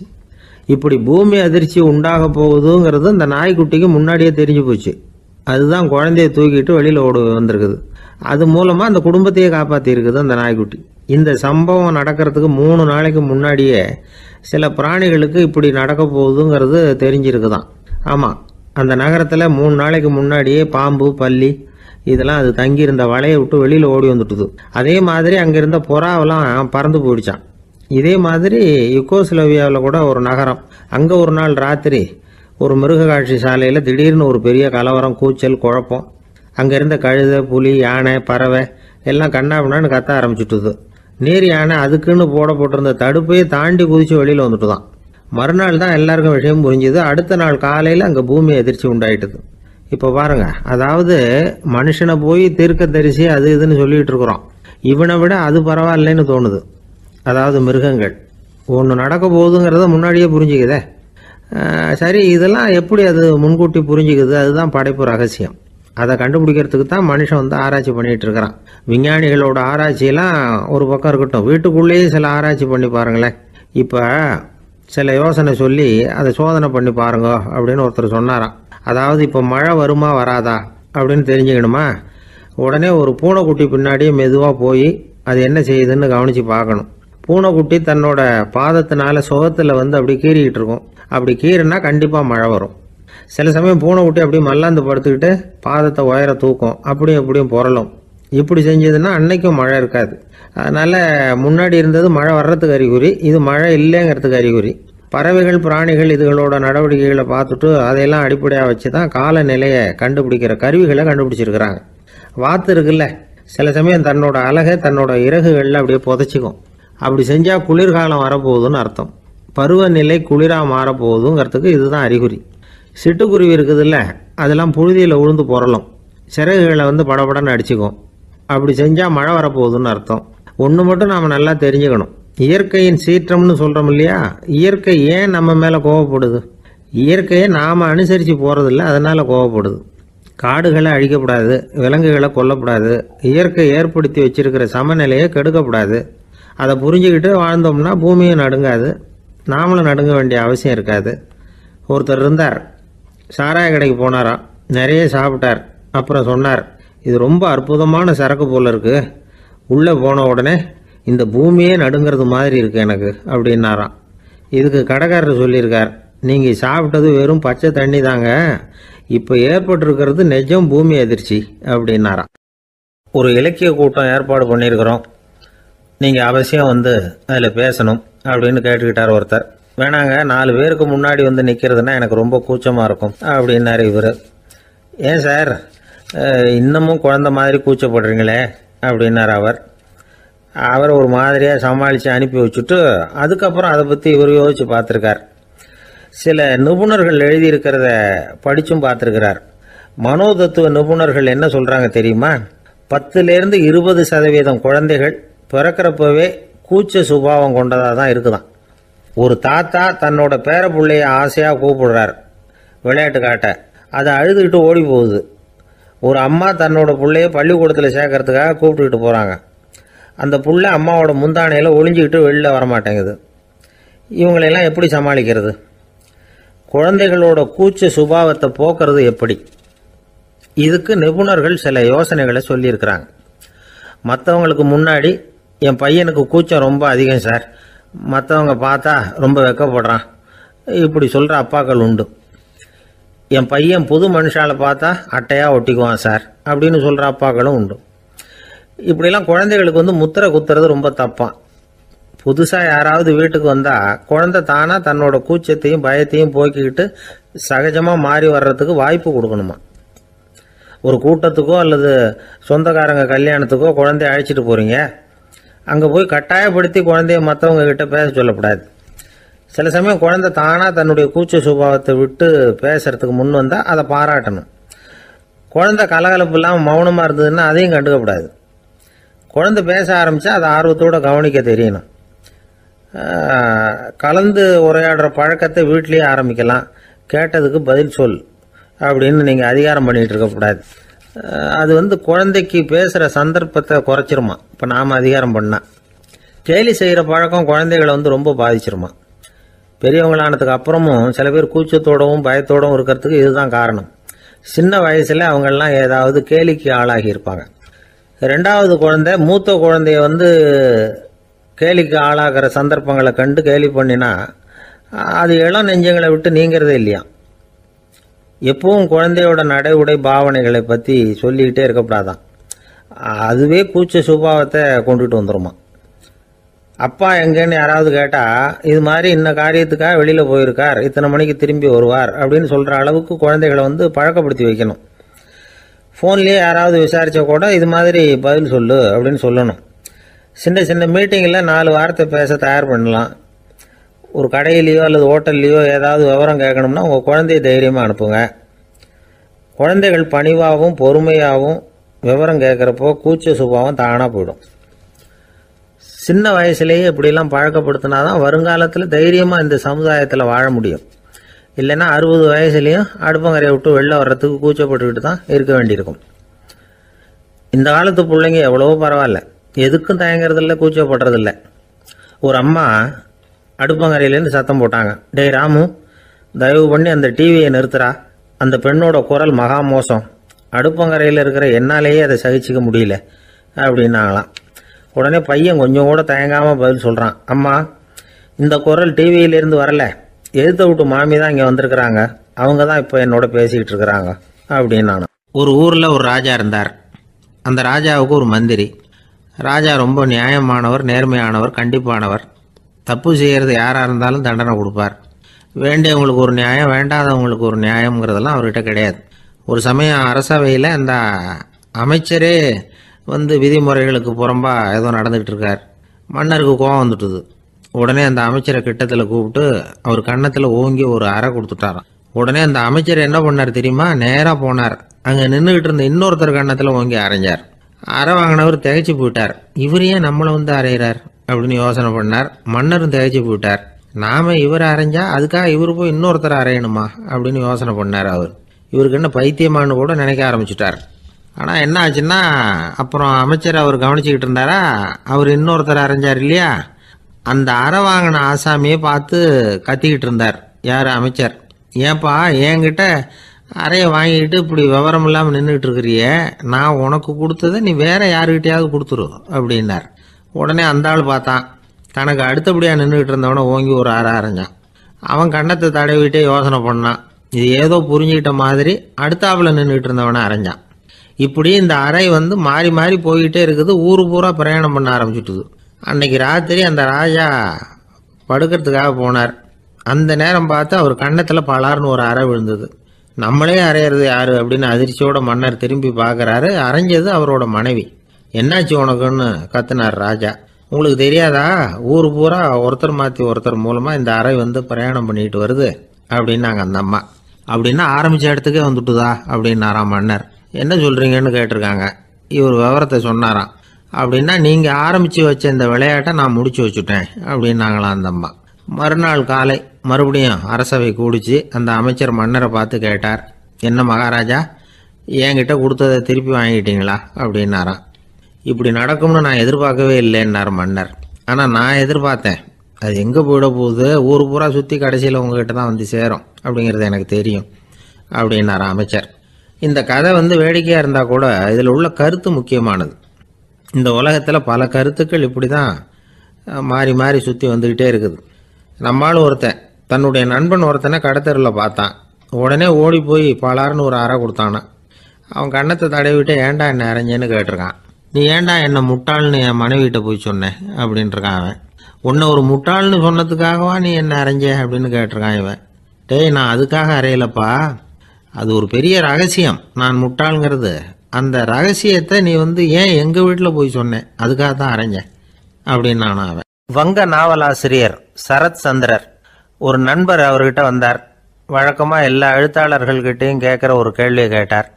இப்படி பூமி அதிர்ச்சி உண்டாக போகுதுங்கிறது அந்த நாய்க்குட்டிக்கு முன்னாடியே தெரிஞ்சு போச்சு. அதுதான் குழந்தைய தூக்கிட்டு வெளியில் ஓடி வந்திருக்குது. அது மூலமாக அந்த குடும்பத்தையே காப்பாற்றிருக்குது அந்த நாய்க்குட்டி. இந்த சம்பவம் நடக்கிறதுக்கு 3 நாளைக்கு முன்னாடியே சில பிராணிகளுக்கு இப்படி நடக்க போகுதுங்கிறது தெரிஞ்சிருக்குதான். ஆமாம், அந்த நகரத்தில் 3 நாளைக்கு முன்னாடியே பாம்பு, பல்லி இதெல்லாம் அது தங்கியிருந்த வலையை விட்டு வெளியில் ஓடி வந்துட்டுது. அதே மாதிரி அங்கே இருந்த புறாவெல்லாம் பறந்து போயிடுச்சான். இதே மாதிரி யுகோஸ்லோவியாவில் கூட ஒரு நகரம், அங்கே ஒரு நாள் ராத்திரி ஒரு மிருக காட்சி சாலையில் திடீர்னு ஒரு பெரிய கலவரம், கூச்சல், குழப்பம். அங்கே இருந்த கழுதை, புலி, யானை, பறவை எல்லாம் கண்ணாபின்னான்னு கத்த ஆரம்பிச்சுட்டுது. நீர் யானை அதுக்குன்னு போட்டிருந்த தடுப்பையே தாண்டி குதிச்சு வெளியில் வந்துட்டு தான். மறுநாள் தான் எல்லாருக்கும் விஷயம் புரிஞ்சுது. அடுத்த நாள் காலையில் அங்கே பூமி அதிர்ச்சி உண்டாயிட்டுது. இப்போ பாருங்க, அதாவது மனுஷனை போய் தீர்க்க தரிசி அது இதுன்னு சொல்லிட்டு இருக்கிறோம். இவனை விட அது பரவாயில்லைன்னு தோணுது. அதாவது மிருகங்கள் ஒன்று நடக்க போகுதுங்கிறத முன்னாடியே புரிஞ்சுக்குதே. சரி, இதெல்லாம் எப்படி அது முன்கூட்டி புரிஞ்சுக்குது? அதுதான் படைப்பு ரகசியம். அதை கண்டுபிடிக்கிறதுக்கு தான் மனுஷன் வந்து ஆராய்ச்சி பண்ணிட்டு இருக்கிறான். விஞ்ஞானிகளோட ஆராய்ச்சியெல்லாம் ஒரு பக்கம் இருக்கட்டும், வீட்டுக்குள்ளேயே சில ஆராய்ச்சி பண்ணி பாருங்களேன். இப்போ சில யோசனை சொல்லி அதை சோதனை பண்ணி பாருங்க அப்படின்னு ஒருத்தர் சொன்னாராம். அதாவது இப்போ மழை வருமா வராதா அப்படின்னு தெரிஞ்சுக்கணுமா, உடனே ஒரு பூனைக்குட்டி பின்னாடியே மெதுவாக போய் அது என்ன செய்யுதுன்னு கவனித்து பார்க்கணும். பூனைக்குட்டி தன்னோட பாதத்தினால சுகத்தில் வந்து அப்படி கீறிக்கிட்டு இருக்கும். அப்படி கீறினா கண்டிப்பாக மழை வரும். சில சமயம் பூனைக்குட்டி அப்படி மல்லாந்து படுத்துக்கிட்டு பாதத்தை உயர தூக்கும், அப்படியும் எப்படியும் புரளும். இப்படி செஞ்சதுன்னா அன்னைக்கும் மழை இருக்காது. அதனால் முன்னாடி இருந்தது மழை வர்றதுக்கு அறிகுறி, இது மழை இல்லைங்கிறதுக்கு அறிகுறி. பறவைகள் பிராணிகள் இதுகளோட நடவடிக்கைகளை பார்த்துட்டு அதையெல்லாம் அடிப்படையாக வச்சு தான் காலநிலையை கண்டுபிடிக்கிற கருவிகளை கண்டுபிடிச்சிருக்கிறாங்க. வாத்து இருக்குல்ல, சில சமயம் தன்னோட அழகை தன்னோட இறகுகளில் அப்படியே புதைச்சிக்கும். அப்படி செஞ்சால் குளிர்காலம் வரப்போகுதுன்னு அர்த்தம். பருவநிலை குளிராக மாறப்போகுதுங்கிறதுக்கு இதுதான் அறிகுறி. சிட்டுக்குருவி இருக்குதுல்ல, அதெல்லாம் புழுதியில் உழுந்து புரளும், சிறகுகளை வந்து படபடன்னு அடிச்சுக்கும். அப்படி செஞ்சால் மழை வரப்போகுதுன்னு அர்த்தம். ஒன்று மட்டும் நாம் நல்லா தெரிஞ்சுக்கணும், இயற்கையின் சீற்றம்னு சொல்கிறோம் இல்லையா, இயற்கை ஏன் நம்ம மேலே கோவப்படுது? இயற்கையை நாம் அனுசரித்து போகிறதில்ல, அதனால் கோவப்படுது. காடுகளை அழிக்கப்படாது, விலங்குகளை கொல்லக்கூடாது, இயற்கை ஏற்படுத்தி வச்சிருக்கிற சமநிலையை கெடுக்கப்படாது. அதை புரிஞ்சுக்கிட்டு வாழ்ந்தோம்னா பூமியும் நடுங்காது, நாமளும் நடுங்க வேண்டிய அவசியம் இருக்காது. ஒருத்தர் இருந்தார், சாராய கடைக்கு போனாராம், நிறைய சாப்பிட்டார். அப்புறம் சொன்னார், இது ரொம்ப அற்புதமான சரக்கு போல இருக்கு, உள்ளே போன உடனே இந்த பூமியே நடுங்கிறது மாதிரி இருக்கு எனக்கு அப்படின்னாராம். இதுக்கு கடைக்காரர் சொல்லியிருக்கார், நீங்கள் சாப்பிட்டது வெறும் பச்சை தண்ணி தாங்க, இப்போ ஏற்பட்டிருக்கிறது நிஜம் பூமி அதிர்ச்சி அப்படின்னாராம். ஒரு இலக்கிய கூட்டம் ஏற்பாடு பண்ணியிருக்கிறோம், நீங்கள் அவசியம் வந்து அதில் பேசணும் அப்படின்னு கேட்டுக்கிட்டார் ஒருத்தர். வேணாங்க, 4 பேருக்கு முன்னாடி வந்து நிற்கிறதுனா எனக்கு ரொம்ப கூச்சமாக இருக்கும் அப்படின்னாரு இவர். ஏன் சார் இன்னமும் குழந்த மாதிரி கூச்சப்படுறீங்களே அப்படின்னார் அவர். அவர் ஒரு மாதிரியாக சமாளித்து அனுப்பி வச்சுட்டு அதுக்கப்புறம் அதை பற்றி இவர் யோசித்து பார்த்துருக்கார். சில நிபுணர்கள் எழுதியிருக்கிறத படித்தும் பார்த்துருக்கிறார். மனோதத்துவ நிபுணர்கள் என்ன சொல்கிறாங்க தெரியுமா? 10லேருந்து 20% குழந்தைகள் பிறக்கிறப்பவே கூச்ச சுபாவம் கொண்டதாக தான் இருக்குதான். ஒரு தாத்தா தன்னோட பேர பிள்ளைய ஆசையாக கூப்பிடுறார் விளையாட்டு காட்ட, அதை அழுதுகிட்டு ஓடி போகுது. ஒரு அம்மா தன்னோட பிள்ளைய பள்ளிக்கூடத்தில் சேர்க்கறதுக்காக கூப்பிட்டுக்கிட்டு போகிறாங்க. அந்த புள்ள அம்மாவோட முந்தானையில் ஒளிஞ்சிக்கிட்டு வெளியில் வரமாட்டேங்குது. இவங்களெல்லாம் எப்படி சமாளிக்கிறது? குழந்தைகளோட கூச்ச சுபாவத்தை போக்குறது எப்படி? இதுக்கு நிபுணர்கள் சில யோசனைகளை சொல்லியிருக்கிறாங்க. மற்றவங்களுக்கு முன்னாடி என் பையனுக்கு கூச்சம் ரொம்ப அதிகம் சார், மற்றவங்க பார்த்தா ரொம்ப வெக்கப்படுறான், இப்படி சொல்கிற அப்பாக்கள் உண்டு. என் பையன் புது மனுஷால பார்த்தா அட்டையாக ஒட்டிக்குவான் சார் அப்படின்னு சொல்கிற அப்பாக்களும் உண்டு. இப்படிலாம் குழந்தைகளுக்கு வந்து முத்திரை குத்துறது ரொம்ப தப்பான். புதுசாக யாராவது வீட்டுக்கு வந்தால் குழந்தை தானாக தன்னோட கூச்சத்தையும் பயத்தையும் போக்கிக்கிட்டு சகஜமாக மாறி வர்றதுக்கு வாய்ப்பு கொடுக்கணுமா. ஒரு கூட்டத்துக்கோ அல்லது சொந்தக்காரங்க கல்யாணத்துக்கோ குழந்தைய அழைச்சிட்டு போகிறீங்க, அங்கே போய் கட்டாயப்படுத்தி குழந்தைய மற்றவங்க கிட்ட பேச சொல்லக்கூடாது. சில சமயம் குழந்தை தானாக தன்னுடைய கூச்ச சுபாவத்தை விட்டு பேசுறதுக்கு முன் வந்தால் அதை பாராட்டணும். குழந்தை கலகலப்பு இல்லாமல் மௌனமாக இருந்ததுன்னா அதையும் கண்டுக்கக்கூடாது. குழந்தை பேச ஆரம்பித்தா அதை ஆர்வத்தோடு கவனிக்க தெரியணும். கலந்து உரையாடுற பழக்கத்தை வீட்லேயே ஆரம்பிக்கலாம். கேட்டதுக்கு பதில் சொல் அப்படின்னு நீங்கள் அதிகாரம் பண்ணிகிட்டு இருக்கக்கூடாது. அது வந்து குழந்தைக்கு பேசுகிற சந்தர்ப்பத்தை குறைச்சிருமா. இப்போ நாம் அதிகாரம் பண்ணால் கேலி செய்கிற பழக்கம் குழந்தைகளை வந்து ரொம்ப பாதிச்சிருமா. பெரியவங்களானதுக்கு அப்புறமும் சில பேர் கூச்சத்தோடவும் பயத்தோடவும் இருக்கிறதுக்கு இதுதான் காரணம். சின்ன வயசில் அவங்கெல்லாம் ஏதாவது கேலிக்கு ஆளாகி இருப்பாங்க. 2வது குழந்தை மூத்த குழந்தைய வந்து கேலிக்கு ஆளாகிற சந்தர்ப்பங்களை கண்டு கேலி பண்ணினா அது இளம் நெஞ்சங்களை விட்டு நீங்கிறதே இல்லையா. எப்பவும் குழந்தையோட நடை உடை பாவனைகளை பற்றி சொல்லிக்கிட்டே இருக்கக்கூடாதான். அதுவே கூச்ச சுபாவத்தை கொண்டுட்டு வந்துருமா. அப்பா எங்கேன்னு யாராவது கேட்டால் இது மாதிரி இன்ன காரியத்துக்காக வெளியில் போயிருக்கார், இத்தனை மணிக்கு திரும்பி வருவார் அப்படின்னு சொல்கிற அளவுக்கு குழந்தைகளை வந்து பழக்கப்படுத்தி வைக்கணும். ஃபோன்லேயே யாராவது விசாரித்தா கூட இது மாதிரி பதில் சொல்லு அப்படின்னு சொல்லணும். சின்ன சின்ன மீட்டிங்கில் 4 வார்த்தை பேச தயார் பண்ணலாம். ஒரு கடையிலையோ அல்லது ஹோட்டல்லையோ ஏதாவது விவரம் கேட்கணும்னா உங்கள் குழந்தைய தைரியமாக அனுப்புங்க. குழந்தைகள் பணிவாகவும் பொறுமையாகவும் விவரம் கேட்குறப்போ கூச்ச சுபாவம் தானாக போயிடும். சின்ன வயசுலேயே இப்படிலாம் பழக்கப்படுத்தினா தான் வருங்காலத்தில் தைரியமாக இந்த சமுதாயத்தில் வாழ முடியும். இல்லைன்னா 60 வயசுலேயும் அடுப்பங்கரையை விட்டு வெளில வர்றதுக்கு கூச்சப்பட்டுக்கிட்டு தான் இருக்க வேண்டியிருக்கும். இந்த காலத்து பிள்ளைங்க எவ்வளவோ பரவாயில்ல, எதுக்கும் தயங்குறதில்ல, கூச்சப்படுறதில்ல. ஒரு அம்மா அடுப்பங்கரையிலேருந்து சத்தம் போட்டாங்க, டேய் ராமு, தயவு பண்ணி அந்த டிவியை நிறுத்துறா, அந்த பெண்ணோட குரல் மகா மோசம், அடுப்பங்கரையில் இருக்கிற என்னாலேயே அதை சகிச்சிக்க முடியல அப்படின்னாங்களாம். உடனே பையன் கொஞ்சம் கூட தயங்காமல் பதில் சொல்கிறான், அம்மா இந்த குரல் டிவியிலேருந்து வரல, எதிர்த்த விட்டு மாமி தான் இங்கே வந்திருக்கிறாங்க, அவங்க தான் இப்போ என்னோட பேசிக்கிட்டு இருக்கிறாங்க அப்படின்னு நான். ஒரு ஊரில் ஒரு ராஜா இருந்தார். அந்த ராஜாவுக்கு ஒரு மந்திரி. ராஜா ரொம்ப நியாயமானவர், நேர்மையானவர், கண்டிப்பானவர். தப்பு செய்கிறது யாராக இருந்தாலும் தண்டனை கொடுப்பார். வேண்டியவங்களுக்கு ஒரு நியாயம், வேண்டாதவங்களுக்கு ஒரு நியாயங்கிறதெல்லாம் அவர்கிட்ட கிடையாது. ஒரு சமயம் அரசவையில் அந்த அமைச்சரே விதிமுறைகளுக்கு புறம்பா ஏதோ நடந்துகிட்டு இருக்கார். மன்னருக்கு கோபம் வந்துட்டுது. உடனே அந்த அமைச்சரை கிட்டத்தில் கூப்பிட்டு அவர் கன்னத்தில் ஓங்கி ஒரு அறை கொடுத்துட்டாராம். உடனே அந்த அமைச்சர் என்ன பண்ணார் தெரியுமா, நேராக போனார், அங்கே நின்றுக்கிட்டு இருந்த இன்னொருத்தர் கன்னத்தில் ஓங்கி அரைஞ்சார். அறை வாங்கினவர் திகைச்சு போயிட்டார். இவர் ஏன் நம்மளை அரைகிறார் அப்படின்னு யோசனை பண்ணார். மன்னரும் திகைச்சு போயிட்டார். நாம இவரை அரைஞ்சா அதுக்காக இவர் போய் இன்னொருத்தரை அரையணுமா அப்படின்னு யோசனை பண்ணார். இவருக்கு என்ன பைத்தியமானு கூட நினைக்க ஆரம்பிச்சுட்டார். ஆனால் என்ன ஆச்சுன்னா, அப்புறம் அமைச்சர் அவர் கவனிச்சுக்கிட்டு இருந்தாரா, அவர் இன்னொருத்தர் அரைஞ்சார் இல்லையா, அந்த அறை வாங்கின ஆசாமியை பார்த்து கத்திக்கிட்டு இருந்தார். யார்? அமைச்சர். ஏன்பா என்கிட்ட அறையை வாங்கிக்கிட்டு இப்படி விவரம் இல்லாமல் நின்றுட்டு இருக்கிறிய, நான் உனக்கு கொடுத்ததை நீ வேற யாருக்கிட்டையாவது கொடுத்துரு அப்படின்னார். உடனே அந்த ஆள் பார்த்தான், தனக்கு அடுத்தபடியாக நின்றுக்கிட்டு இருந்தவனை ஓங்கி ஒரு அறை அரைஞ்சான். அவன் கன்னத்தை தடவிட்டே யோசனை பண்ணான். இது ஏதோ புரிஞ்சுக்கிட்ட மாதிரி அடுத்தாப்புல நின்றுக்கிட்டு இருந்தவனை அரைஞ்சான். இப்படி இந்த அறை மாறி மாறி போய்கிட்டே இருக்குது. ஊரு பூரா பிரயாணம் பண்ண ஆரம்பிச்சுட்டுது. அன்னைக்கு ராத்திரி அந்த ராஜா படுக்கிறதுக்காக போனார். அந்த நேரம் பார்த்து அவர் கன்னத்தில் பலார்னு ஒரு அறை விழுந்தது. நம்மளே அரையிறது யாரு அப்படின்னு அதிர்ச்சியோட மன்னர் திரும்பி பார்க்குறாரு. அரைஞ்சது அவரோட மனைவி. என்னாச்சு உனக்குன்னு கத்துனார் ராஜா. உங்களுக்கு தெரியாதா, ஊர் பூரா ஒருத்தர் மாற்றி ஒருத்தர் மூலமாக இந்த அறை பிரயாணம் பண்ணிட்டு வருது அப்படின்னாங்க அந்த அம்மா. அப்படின்னா ஆரம்பித்த இடத்துக்கே வந்துட்டுதா அப்படின்னாராம் மன்னர். என்ன சொல்கிறீங்கன்னு கேட்டிருக்காங்க. இவர் விவரத்தை சொன்னாராம். அப்படின்னா நீங்கள் ஆரம்பித்து வச்ச இந்த விளையாட்டை நான் முடிச்சு வச்சுட்டேன் அப்படின்னாங்களாம் அந்த அம்மா. மறுநாள் காலை மறுபடியும் அரசவை கூடிச்சு அந்த அமைச்சர் மன்னரை பார்த்து கேட்டார், என்ன மகாராஜா, என்கிட்ட கொடுத்ததை திருப்பி வாங்கிட்டீங்களா அப்படின்னாராம். இப்படி நடக்கும்னு நான் எதிர்பார்க்கவே இல்லைன்னார் மன்னர். ஆனால் நான் எதிர்பார்த்தேன். அது எங்கே போயிட போகுது, ஊர் பூரா சுற்றி கடைசியில் உங்ககிட்ட தான் சேரும் அப்படிங்கிறது எனக்கு தெரியும் அப்படின்னார் அமைச்சர். இந்த கதை வேடிக்கையாக இருந்தால் கூட இதில் உள்ள கருத்து முக்கியமானது. இந்த உலகத்தில் பல கருத்துக்கள் இப்படி தான் மாறி மாறி சுற்றி வந்துக்கிட்டே இருக்குது. நம்மளும் ஒருத்தன் தன்னுடைய நண்பன் ஒருத்தனை கடத்தெருவில் பார்த்தான். உடனே ஓடி போய் பலார்னு ஒரு அறை கொடுத்தானா. அவன் கன்னத்தை தடவிட்டு ஏன்டா என்ன அரைஞ்சேன்னு கேட்டிருக்கான். நீ ஏன்டா என்ன முட்டாள்னு என் மனைவிட்ட போய் சொன்னேன் அப்படின்ட்டுருக்கான் அவன். உன்னை ஒரு முட்டாள்னு சொன்னதுக்காகவா நீ என்ன அரைஞ்ச அப்படின்னு கேட்டிருக்கான் இவன். டேய், நான் அதுக்காக அறையலப்பா, அது ஒரு பெரிய ரகசியம். நான் முட்டாளுங்கிறது அந்த ரகசியத்தை நீ ஏன் எங்கள் வீட்டில் போய் சொன்னேன், அதுக்காக தான் அரைஞ்சேன் அப்படின்னு நானும் அவன். வங்க நாவலாசிரியர் சரத் சந்திரர் ஒரு நண்பர் அவர்கிட்ட வந்தார். வழக்கமாக எல்லா எழுத்தாளர்கள்கிட்டையும் கேட்குற ஒரு கேள்வியை கேட்டார்.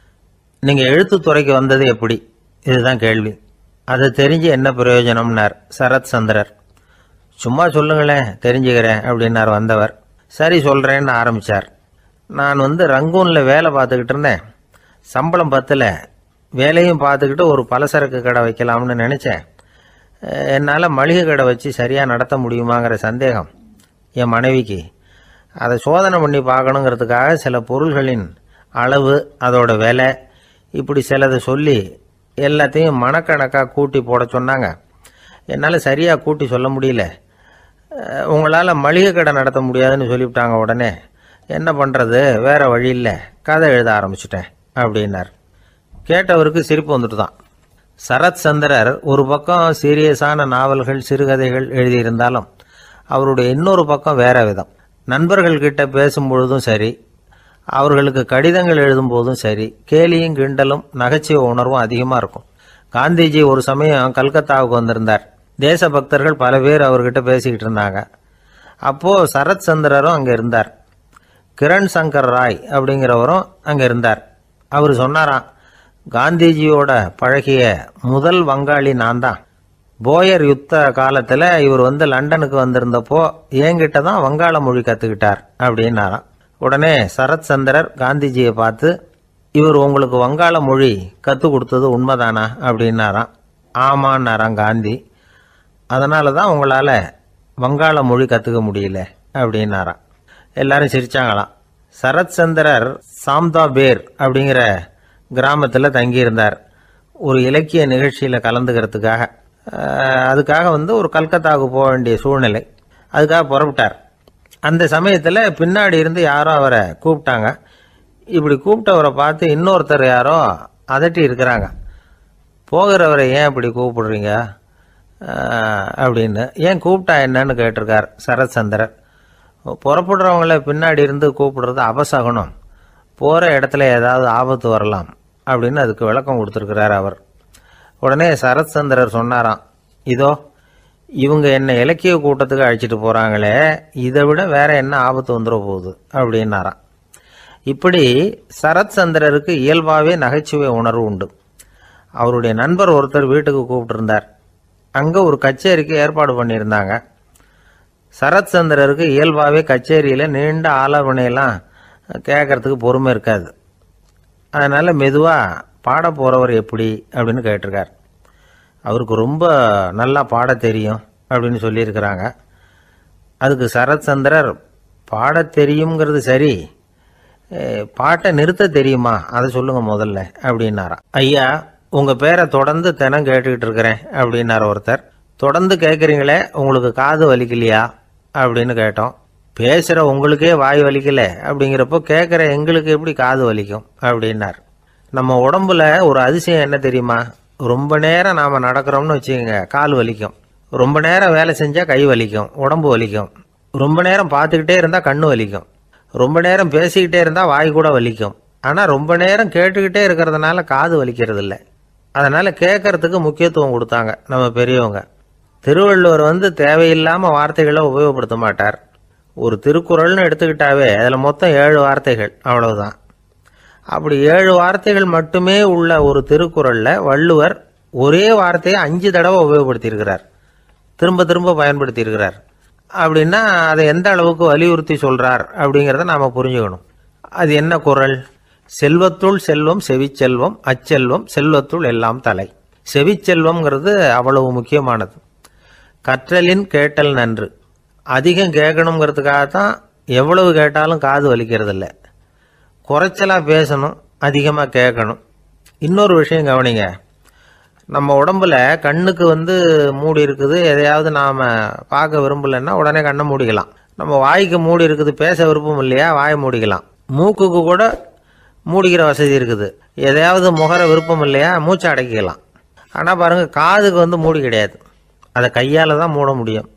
நீங்கள் எழுத்துத்துறைக்கு வந்தது எப்படி? இதுதான் கேள்வி. அதை தெரிஞ்சு என்ன பிரயோஜனம்னார் சரத் சந்திரர். சும்மா சொல்லுங்களேன், தெரிஞ்சுக்கிறேன் அப்படின்னார் வந்தவர். சரி சொல்கிறேன்னு ஆரம்பித்தார். நான் ரங்கூனில் வேலை பார்த்துக்கிட்டு இருந்தேன். சம்பளம் பத்தல. வேலையும் பார்த்துக்கிட்டு ஒரு பலசரக்கு கடை வைக்கலாம்னு நினச்சேன். என்னால் மளிகை கடை வச்சு சரியாக நடத்த முடியுமாங்கிற சந்தேகம் என் மனைவிக்கு. அதை சோதனை பண்ணி பார்க்கணுங்கிறதுக்காக சில பொருள்களின் அளவு, அதோட விலை, இப்படி சிலதை சொல்லி எல்லாத்தையும் மனக்கணக்காக கூட்டி போட சொன்னாங்க. என்னால் சரியாக கூட்டி சொல்ல முடியல. உங்களால் மளிகை கடை நடத்த முடியாதுன்னு சொல்லிவிட்டாங்க. உடனே என்ன பண்ணுறது, வேறு வழி இல்லை, கதை எழுத ஆரம்பிச்சிட்டேன் அப்படின்னார். கேட்டவருக்கு சிரிப்பு வந்துட்டு தான். சரத் சந்திரர் ஒரு பக்கம் சீரியஸான நாவல்கள், சிறுகதைகள் எழுதியிருந்தாலும் அவருடைய இன்னொரு பக்கம் வேற விதம். நண்பர்கள்கிட்ட பேசும்பொழுதும் சரி, அவர்களுக்கு கடிதங்கள் எழுதும்போதும் சரி, கேலியும் கிண்டலும் நகைச்சுவை உணர்வும் அதிகமாக இருக்கும். காந்திஜி ஒரு சமயம் கல்கத்தாவுக்கு வந்திருந்தார். தேசபக்தர்கள் பல பேர் அவர்கிட்ட பேசிக்கிட்டு இருந்தாங்க. அப்போது சரத் சந்திரரும் அங்கே இருந்தார். கிரண் சங்கர் ராய் அப்படிங்கிறவரும் அங்கே இருந்தார். அவர் சொன்னாராம், காந்திஜியோட பழகிய முதல் வங்காளி நான் தான். போயர் யுத்த காலத்தில் இவர் லண்டனுக்கு வந்திருந்தப்போ என்கிட்ட தான் வங்காள மொழி கற்றுக்கிட்டார் அப்படின்னாராம். உடனே சரத் சந்திரர் காந்திஜியை பார்த்து, இவர் உங்களுக்கு வங்காள மொழி கற்றுக் கொடுத்தது உண்மைதானா அப்படின்னாராம். ஆமான்னாராம் காந்தி. அதனால தான் உங்களால் வங்காள மொழி கற்றுக்க முடியல அப்படின்னாராம். எல்லாரும் சிரிச்சாங்களாம். சரத் சந்திரர் சாம்தாபேர் அப்படிங்கிற கிராமத்தில் தங்கியிருந்தார் ஒரு இலக்கிய நிகழ்ச்சியில் கலந்துக்கிறதுக்காக. அதுக்காக ஒரு கல்கத்தாவுக்கு போக வேண்டிய சூழ்நிலை. அதுக்காக புறப்பட்டார். அந்த சமயத்தில் பின்னாடி இருந்து யாரோ அவரை கூப்பிட்டாங்க. இப்படி கூப்பிட்டவரை பார்த்து இன்னொருத்தர் யாரோ அதட்டி இருக்கிறாங்க. போகிறவரை ஏன் இப்படி கூப்பிடுறீங்க அப்படின்னு. ஏன் கூப்பிட்டா என்னன்னு கேட்டிருக்கார் சரத் சந்திரர். புறப்படுறவங்கள பின்னாடி இருந்து கூப்பிடுறது அபசகுனம், போகிற இடத்துல ஏதாவது ஆபத்து வரலாம் அப்படின்னு அதுக்கு விளக்கம் கொடுத்துருக்கிறார் அவர். உடனே சரத் சந்திரர் சொன்னாராம், இதோ இவங்க என்ன இலக்கிய கூட்டத்துக்கு அழைச்சிட்டு போகிறாங்களே, இதை விட வேற என்ன ஆபத்து வந்துட போகுது அப்படின்னாராம். இப்படி சரத் சந்திரருக்கு இயல்பாகவே நகைச்சுவை உணர்வு உண்டு. அவருடைய நண்பர் ஒருத்தர் வீட்டுக்கு கூப்பிட்டுருந்தார். அங்கே ஒரு கச்சேரிக்கு ஏற்பாடு பண்ணியிருந்தாங்க. சரத் சந்திரருக்கு இயல்பாகவே கச்சேரியில் நீண்ட ஆலோசனையெல்லாம் கேட்கறதுக்கு பொறுமை இருக்காது. அதனால் மெதுவாக பாட போகிறவர் எப்படி அப்படின்னு கேட்டிருக்கார். அவருக்கு ரொம்ப நல்லா பாட தெரியும் அப்படின்னு சொல்லியிருக்கிறாங்க. அதுக்கு சரத் சந்திரர், பாட தெரியுங்கிறது சரி, பாட்டை நிறுத்த தெரியுமா அதை சொல்லுங்க முதல்ல அப்படின்னாராம். ஐயா, உங்கள் பேரை தொடர்ந்து தினம் கேட்டுக்கிட்டு இருக்கிறேன் அப்படின்னார் ஒருத்தர். தொடர்ந்து கேட்குறீங்களே, உங்களுக்கு காது வலிக்கலையா அப்படின்னு கேட்டோம். பேசுகிற உங்களுக்கே வாய் வலிக்கல அப்படிங்கிறப்போ கேட்குற எங்களுக்கு எப்படி காது வலிக்கும் அப்படின்னார். நம்ம உடம்புல ஒரு அதிசயம் என்ன தெரியுமா? ரொம்ப நேரம் நாம் நடக்கிறோம்னு வச்சுக்கோங்க, கால் வலிக்கும். ரொம்ப நேரம் வேலை செஞ்சால் கை வலிக்கும், உடம்பு வலிக்கும். ரொம்ப நேரம் பார்த்துக்கிட்டே இருந்தால் கண்ணு வலிக்கும். ரொம்ப நேரம் பேசிக்கிட்டே இருந்தால் வாய் கூட வலிக்கும். ஆனால் ரொம்ப நேரம் கேட்டுக்கிட்டே இருக்கிறதுனால காது வலிக்கிறது இல்லை. அதனால் கேட்கறதுக்கு முக்கியத்துவம் கொடுத்தாங்க நம்ம பெரியவங்க. திருவள்ளுவர் தேவையில்லாமல் வார்த்தைகளை உபயோகப்படுத்த மாட்டார். ஒரு திருக்குறள்னு எடுத்துக்கிட்டாவே அதில் மொத்தம் 7 வார்த்தைகள், அவ்வளவுதான். அப்படி 7 வார்த்தைகள் மட்டுமே உள்ள ஒரு திருக்குறளில் வள்ளுவர் ஒரே வார்த்தையை 5 தடவை உபயோகப்படுத்தியிருக்கிறார், திரும்ப திரும்ப பயன்படுத்தியிருக்கிறார். அப்படின்னா அதை எந்த அளவுக்கு வலியுறுத்தி சொல்றார் அப்படிங்கிறத நாம் புரிஞ்சுக்கணும். அது என்ன குறள்? செல்வத்துள் செல்வம் செவிச்செல்வம், அச்செல்வம் செல்வத்துள் எல்லாம் தலை. செவிச்செல்வம்ங்கிறது அவ்வளவு முக்கியமானது. கற்றலின் கேட்டல் நன்று. அதிகம் கேட்கணுங்கிறதுக்காகத்தான் எவ்வளவு கேட்டாலும் காது வலிக்கிறது இல்லை. குறைச்சலாக பேசணும், அதிகமாக கேட்கணும். இன்னொரு விஷயம் கவனிங்க, நம்ம உடம்புல கண்ணுக்கு மூடி இருக்குது, எதையாவது நாம் பார்க்க விரும்பலைன்னா உடனே கண்ணை மூடிக்கலாம். நம்ம வாய்க்கு மூடி இருக்குது, பேச விருப்பம் இல்லையா, வாயை மூடிக்கலாம். மூக்குக்கு கூட மூடிக்கிற வசதி இருக்குது, எதையாவது முகர விருப்பம் இல்லையா, மூச்சை அடக்கிக்கலாம். ஆனால் பாருங்கள், காதுக்கு மூடி கிடையாது, அதை கையால் தான் மூட முடியும்.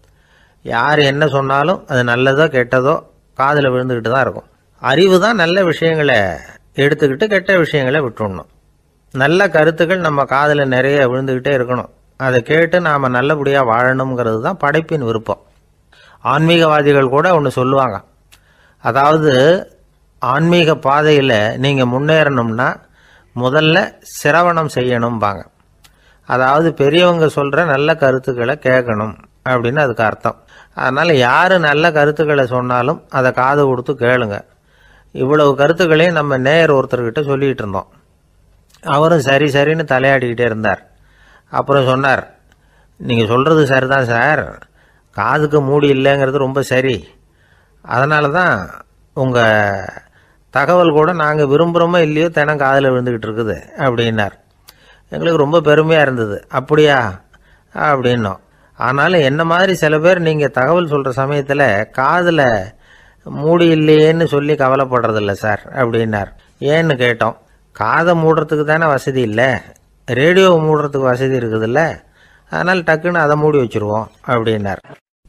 யார் என்ன சொன்னாலும் அது நல்லதோ கெட்டதோ காதில் விழுந்துக்கிட்டு தான் இருக்கும். அறிவு தான் நல்ல விஷயங்களை எடுத்துக்கிட்டு கெட்ட விஷயங்களை விட்டுடணும். நல்ல கருத்துக்கள் நம்ம காதில் நிறைய விழுந்துக்கிட்டே இருக்கணும். அதை கேட்டு நாம் நல்லபடியாக வாழணுங்கிறது தான் படைப்பின் விருப்பம். ஆன்மீகவாதிகள் கூட ஒன்று சொல்லுவாங்க, அதாவது ஆன்மீக பாதையில் நீங்கள் முன்னேறணும்னா முதல்ல சிரவணம் செய்யணும்பாங்க. அதாவது பெரியவங்க சொல்கிற நல்ல கருத்துக்களை கேட்கணும் அப்படின்னு அதுக்கு அர்த்தம். அதனால் யார் நல்ல கருத்துக்களை சொன்னாலும் அதை காது கொடுத்து கேளுங்க. இவ்வளவு கருத்துக்களையும் நம்ம நேயர் ஒருத்தர்கிட்ட சொல்லிகிட்டு இருந்தோம். அவரும் சரி சரின்னு தலையாடிக்கிட்டே இருந்தார். அப்புறம் சொன்னார், நீங்கள் சொல்கிறது சரிதான் சார், காதுக்கு மூடி இல்லைங்கிறது ரொம்ப சரி. அதனால தான் உங்கள் தகவல் கூட நாங்கள் விரும்புகிறோமோ இல்லையோ தினம் காதில் விழுந்துக்கிட்டு இருக்குது அப்படின்னார். எங்களுக்கு ரொம்ப பெருமையாக இருந்தது. அப்படியா அப்படின்னோம். ஆனாலும் என்ன மாதிரி சில பேர் நீங்கள் தகவல் சொல்கிற சமயத்தில் காதில் மூடி இல்லையேன்னு சொல்லி கவலைப்படுறதில்ல சார் அப்படின்னார். ஏன்னு கேட்டோம். காதை மூடுறதுக்கு தானே வசதி இல்லை, ரேடியோவை மூடுறதுக்கு வசதி இருக்குதுல்ல, அதனால் டக்குன்னு அதை மூடி வச்சுருவோம் அப்படின்னார்.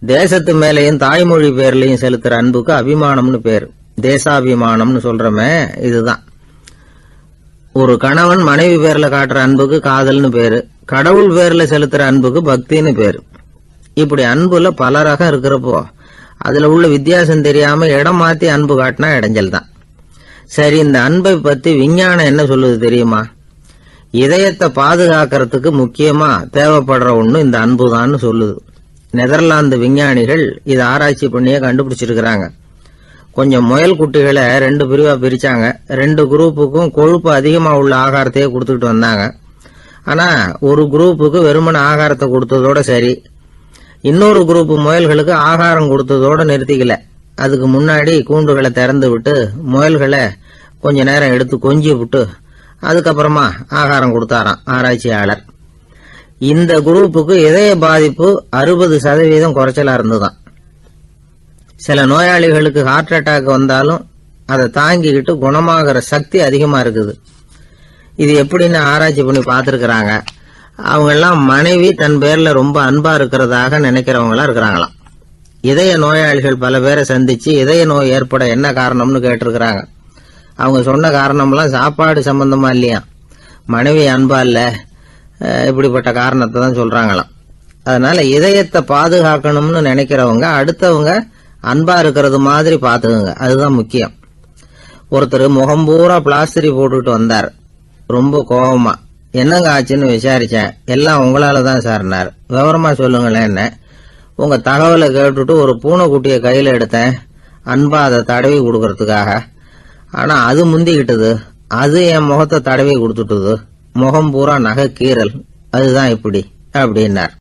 தேசத்து மேலேயும் தாய்மொழி பேர்லையும் செலுத்துற அன்புக்கு அபிமானம்னு பேர். தேசாபிமானம்னு சொல்றமே இதுதான். ஒரு கணவன் மனைவி பேர்ல காட்டுற அன்புக்கு காதல்னு பேரு, கடவுள் பேர்ல செலுத்துற அன்புக்கு பக்தின்னு பேரு. இப்படி அன்புல பல ரகம் இருக்கிறப்போ அதுல உள்ள வித்தியாசம் தெரியாம இடம் மாத்தி அன்பு காட்டினா இடைஞ்சல் தான். சரி, இந்த அன்பை பத்தி விஞ்ஞானம் என்ன சொல்லுது தெரியுமா? இதயத்தை பாதுகாக்கிறதுக்கு முக்கியமா தேவைப்படுற ஒண்ணு இந்த அன்புதான்னு சொல்லுது. நெதர்லாந்து விஞ்ஞானிகள் இதை ஆராய்ச்சி பண்ணியே கண்டுபிடிச்சிருக்கிறாங்க. கொஞ்சம் முயல் குட்டிகளை 2 பிரிவா பிரிச்சாங்க. 2 குரூப்புக்கும் கொழுப்பு அதிகமா உள்ள ஆகாரத்தையே கொடுத்துட்டு வந்தாங்க. ஆனா ஒரு குரூப்புக்கு வெறுமன ஆகாரத்தை கொடுத்ததோட சரி, இன்னொரு குரூப் முயல்களுக்கு ஆகாரம் கொடுத்ததோட நிறுத்திக்கல. அதுக்கு முன்னாடி கூண்டுகளை திறந்து விட்டு முயல்களை கொஞ்ச நேரம் எடுத்து கொஞ்சி விட்டு அதுக்கப்புறமா ஆகாரம் கொடுத்தாராம் ஆராய்ச்சியாளர். இந்த குரூப்புக்கு இதய பாதிப்பு 60% குறைச்சலா இருந்துதான். சில நோயாளிகளுக்கு ஹார்ட் அட்டாக் வந்தாலும் அதை தாங்கிக்கிட்டு குணமாகிற சக்தி அதிகமா இருக்குது. இது எப்படின்னு ஆராய்ச்சி பண்ணி பார்த்திருக்கிறாங்க. அவங்க எல்லாம் மனைவி தன் பேர்ல ரொம்ப அன்பா இருக்கிறதாக நினைக்கிறவங்களா இருக்கிறாங்களாம். இதய நோயாளிகள் பல பேரை சந்திச்சு இதய நோய் ஏற்பட என்ன காரணம்னு கேட்டிருக்கிறாங்க. அவங்க சொன்ன காரணம்லாம் சாப்பாடு சம்பந்தமா இல்லையா, மனைவி அன்பா இல்ல, இப்படிப்பட்ட காரணத்தை தான் சொல்றாங்களாம். அதனால இதயத்தை பாதுகாக்கணும்னு நினைக்கிறவங்க அடுத்தவங்க அன்பா இருக்கிறது மாதிரி பாத்துக்குங்க, அதுதான் முக்கியம். ஒருத்தர் முகம் பூரா பிளாஸ்டரி போட்டுட்டு வந்தார், ரொம்ப கோபமா. என்னங்க ஆச்சுன்னு விசாரிச்சேன். எல்லாம் உங்களாலதான் சார்னார். விவரமா சொல்லுங்களேன். என்ன உங்க தகவலை கேட்டுட்டு ஒரு பூனைக்குட்டியை கையில எடுத்தேன், அன்பா அதை தடவி கொடுக்கறதுக்காக. ஆனா அது முந்திக்கிட்டது, அது என் முகத்தை தடவி கொடுத்துட்டுது, முகம் பூரா நகை கீறல், அதுதான் இப்படி அப்படின்னார்.